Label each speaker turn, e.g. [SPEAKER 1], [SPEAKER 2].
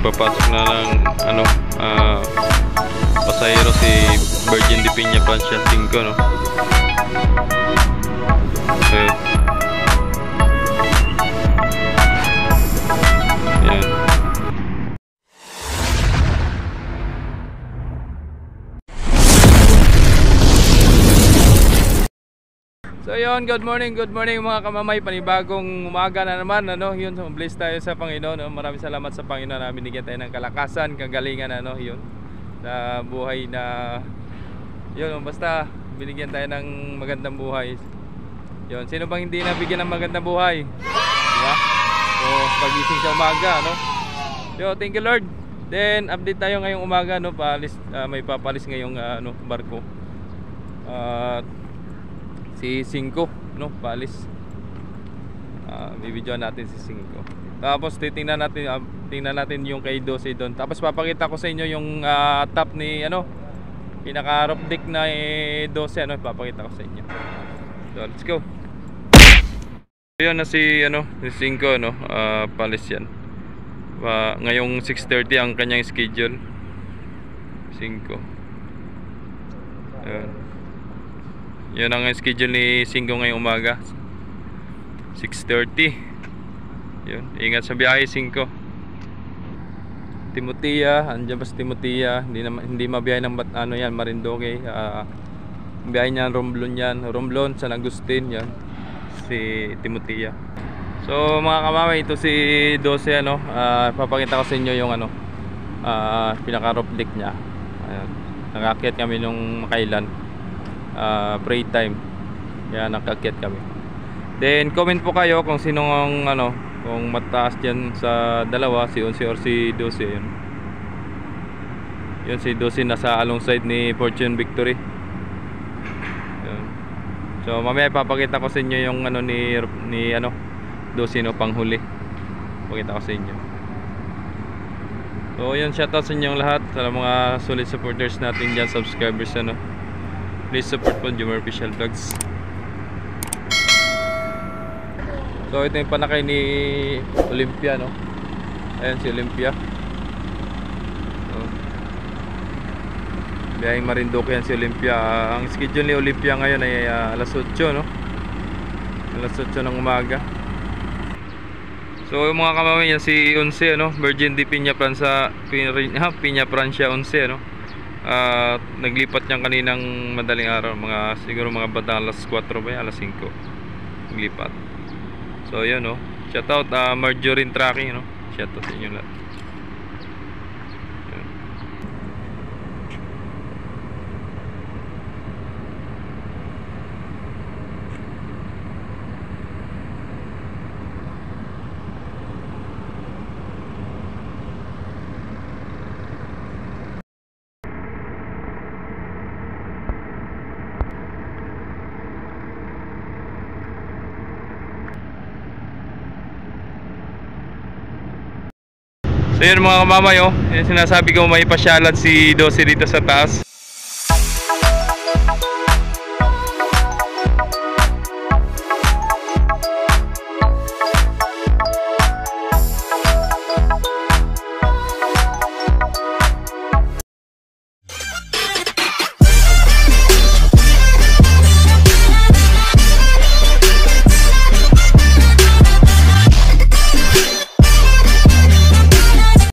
[SPEAKER 1] Papasok na ng ano, pasahero si Virgin de Piña Francia 5, no? Ayun. Ayan. So yun, good morning mga kamamay. Panibagong umaga na naman, ano, yun, bless tayo sa Panginoon, no? Maraming salamat sa Panginoon na binigyan tayo ng kalakasan, kagalingan, ano, yun, sa buhay na, yun, basta binigyan tayo ng magandang buhay. Yun, sino bang hindi nabigyan ng magandang buhay? Diba? So, pagising sa umaga, no? Yo, thank you Lord. Then, update tayo ngayong umaga, no? May papalis ngayong barko. Si 5, no, paalis. Bibidyoan natin si 5. Tapos tingnan natin yung kay 12 doon. Tapos papakita ko sa inyo yung top ni pinaka roof deck na 12, ano, papakita ko sa inyo. So, let's go. Ayun na si 5, no, paalis yan. Ngayong 6:30 ang kanyang schedule. 5. Ayun. Yun ang schedule ni 5 ngayong umaga, 6:30. Yun, ingat sa biyahe 5. Timotea, andyan pa si Timotea. Hindi mabiyahe ng Marinduque. Biyahe niyan Romblon, San Agustin, yan si Timotea. So mga kamamay, ito si 12, papakita ko sa inyo yung pinaka roof deck niya. Ayan, nakakyat kami nung makailan. Pray time, kaya nakakyat kami. Then comment po kayo kung sinong kung mataas dyan sa dalawa, si 11 or si 12. Yun si 12 nasa alongside ni Fortune Victory. Yun. So mamaya papakita ko sa inyo yung ni 12, no, panghuli. Pakita ko sa inyo. So yun, shoutout sa inyong lahat, sa mga solid supporters natin dyan, subscribers, please support po Jomar Official Vlogs. So ito yung panakay ni Olympia, no? Ayan si Olympia. So, biyaheng Marinduque yan si Olympia. Ang schedule ni Olympia ngayon ay alas 8, no? Alas 8 ng umaga. So yung mga kamamay yan si 11, no? Virgin de Piña Francia 11, no? Naglipat niyan kaninang madaling araw, siguro mga bandang alas 4 ba, alas 5 naglipat. So yun, no, shoutout Marjorie Tracking, no, shoutout sa inyo lahat. So yun mga kamamay, yung sinasabi ko, may pasyalan si 12 dito sa taas.